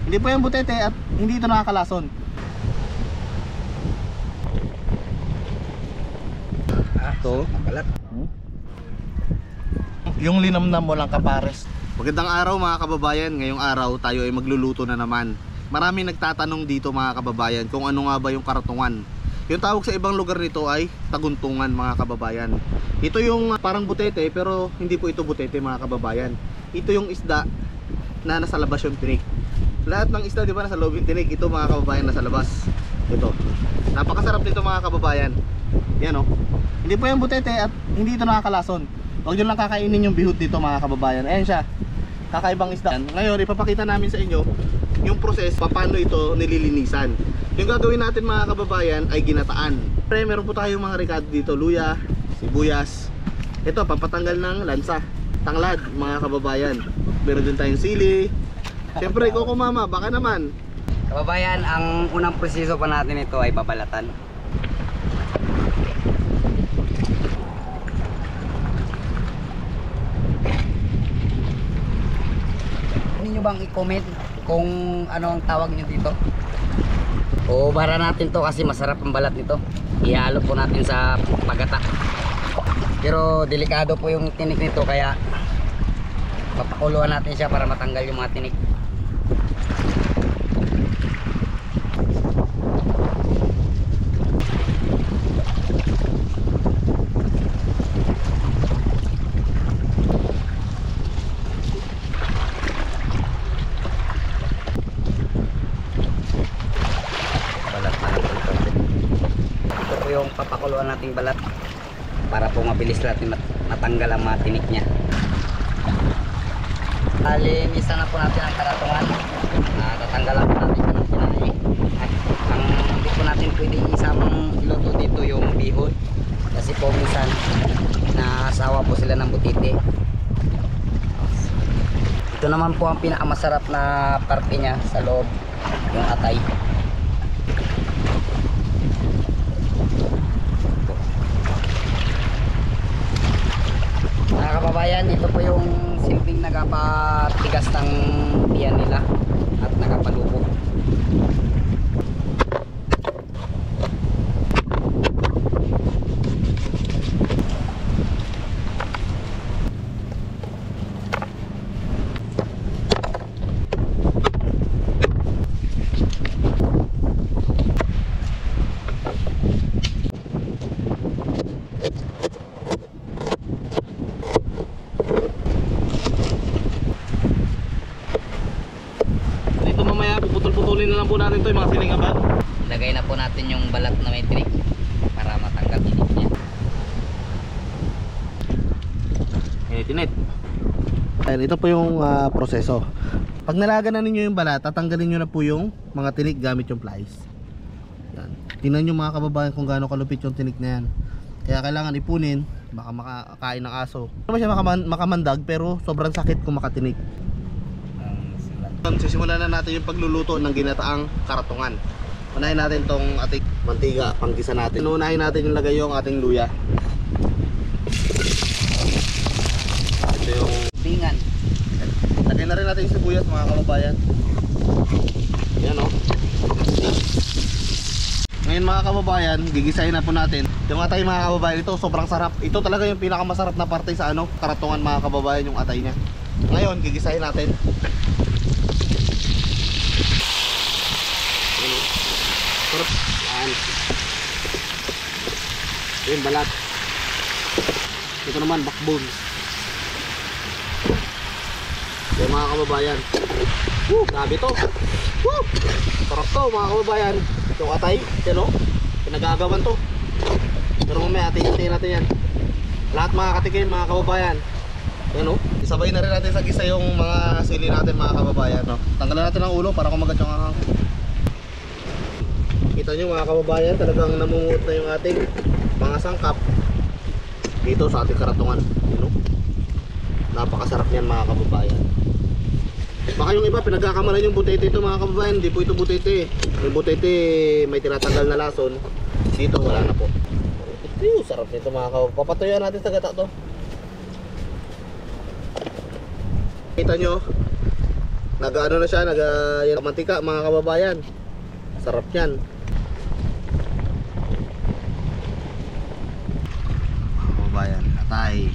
Hindi po yung butete at hindi ito nakakalason. Ito. Yung linamnam mo lang kapares. Magandang araw mga kababayan. Ngayong araw tayo ay magluluto na naman. Marami nagtatanong dito mga kababayan kung ano nga ba yung karatungan. Yung tawag sa ibang lugar nito ay taguntungan mga kababayan. Ito yung parang butete pero hindi po ito butete mga kababayan. Ito yung isda na nasa labas yung tinik. Lahat ng isda di ba nasa loob yung tinik. Ito mga kababayan nasa labas. Ito. Napakasarap nito mga kababayan. Yan o. Hindi po yung butete at hindi ito nakakalason. Huwag nyo lang kakainin yung bihot dito mga kababayan. Ayan siya. Kakaibang isda. Ngayon ipapakita namin sa inyo yung process paano ito nililinisan. Yung gagawin natin mga kababayan ay ginataan. Pre, meron po tayong mga ricado dito. Luya, sibuyas. Ito pampatanggal ng lansa. Tanglad mga kababayan. Meron din tayong sili. Siyempre Coco Mama, baka naman. Kababayan, ang unang proseso pa natin ito ay babalatan. Pwede nyo bang i-comment kung ano ang tawag nyo dito? Uubara natin to kasi masarap ang balat nito. Ihalo po natin sa pagata. Pero delikado po yung tinik nito kaya papakuluan natin siya para matanggal yung mga tinik. Yung papakuluan nating balat para po mabilis natin matanggal ang mga tinik niya. Linisan na po natin ang karatungan. Tatanggalan po natin yung kinain. At ang hindi po natin pwede isamang iluto dito yung bihon kasi po minsan naasawa po sila ng butite. Ito naman po ang pinakamasarap na parte niya sa loob, yung atay. Mga kababayan, ito po yung simpleng nagapatigas ng tiyan nila at nagapalubog. Puputulin na lang po natin to yung mga siling abad. Lagay na po natin yung balat na may tinik para matanggal tinik niya. Tinit. Ayan, ito po yung proseso. Pag nalaga na ninyo yung balat, tatanggalin nyo na po yung mga tinik gamit yung pliers. Yan. Tingnan nyo mga kababayan kung gaano kalupit yung tinik na yan. Kaya kailangan ipunin, baka makakain ng aso. Hindi naman siya makamandag pero sobrang sakit kung makatinik. Sisimulan na natin yung pagluluto ng ginataang karatungan. Unahin natin tong ating mantiga, panggisa natin. Unahin natin yung lagay yung ating luya. Ito yung Bingan. lagay na rin natin yung sibuyas mga kababayan. Yan o. Ngayon mga kababayan, gigisahin na po natin yung atay mga kababayan. Ito sobrang sarap. Ito talaga yung pinakamasarap na parte sa karatungan mga kababayan, yung atay niya. Ngayon gigisahin natin. Sarap. Yan. Ito yung balat. Ito naman backbone. Ito yung mga kababayan. Grabe to. Sarap to mga kababayan. Yung atay, yan o, pinagagawan to. Pero mamaya atin natin yan. Lahat mga katikin mga kababayan. Yan o, isabay na rin natin sa gisa yung mga sili natin mga kababayan, no? Tanggalan natin ang ulo para kumagat yung ahang. Kita nyo mga kababayan, talagang namungut na yung ating mga sangkap dito sa ating karatungan, you know? Napakasarap niyan mga kababayan. Baka yung iba pinagkakamalan yung butete ito mga kababayan. Hindi po ito butete. Yung butete may tinatanggal na lason. Dito wala na po. Ito sarap nito mga kababayan. Papatuyuan natin sa gata to. Kita nyo, Nag-ano na siya, yung mantika mga kababayan. Sarap yan. Mga kababayan, atay.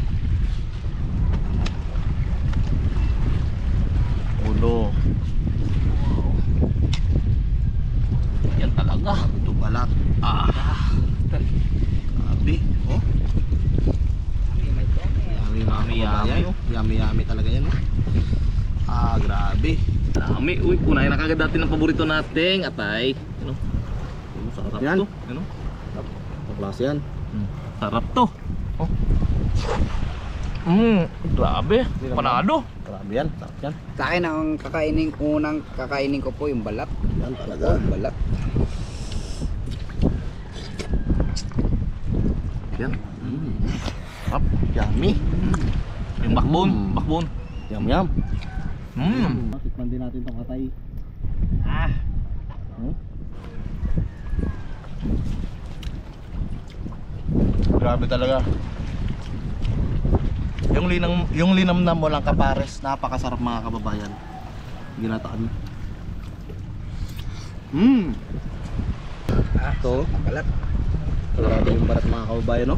Ulo. Yan talaga. Ito balat. Grabe. Oh. Yummy mga kababayan. Yummy talaga yan. Oh. Grabe. Dami. Uy, kunain na kagad natin ang paborito nating atay. Ano? Sarap Yan. to. Ano? Paklase yan. Sarap to. Oh. Grabe. Panado. Grabe yan. Sarap yan. Sa akin ang unang kakainin ko po yung balat. Yan talaga. Yung balat. Yan. Sarap. Yummy. Yung backbone. Mm. Backbone. Yum. Tikman din natin tong atay. Grabe talaga. Yung linamnam mo lang kapares, napakasarap mga kababayan. Ginataan. Ito, Balat. grabe yung barat mga kababayan, no?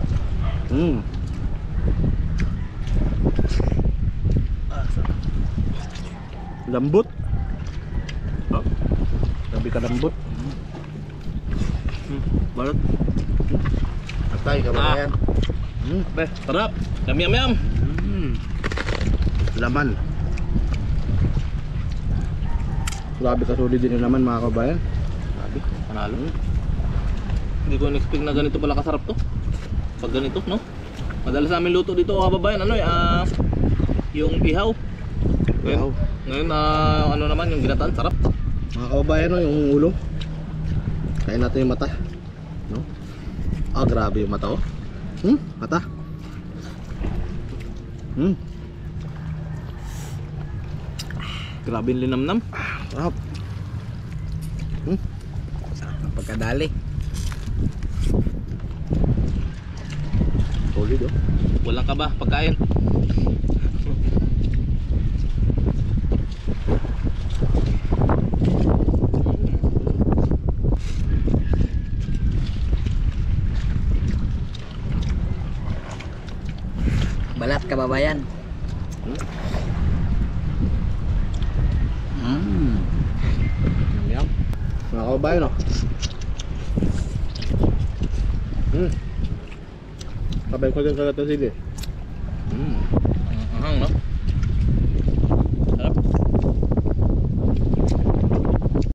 Lambot. Oh, grabe ka lambot. Balat. Atay, kababayan. Be, sarap. Yum. Laman. Grabe ka solid din yung laman mga kababayan. Grabe. Panalo. Hindi ko in-expect na ganito pala kasarap to. Pag ganito, no? Madalas namin luto dito, kababayan, ano yung ihaw. Wow. Ngayon, ano naman, yung ginataan, sarap. Mga kababayan, no, yung ulo. Kain natin yung mata. No? Grabe yung mata, oh. Mata. Grabe yung linamnam. Sarap. Ang pagkadali. Solid, oh. Walang kaba, pagkain. Balat kababayan. Yum. Mga kababayan, no? Sabay ko din kagat ng sili.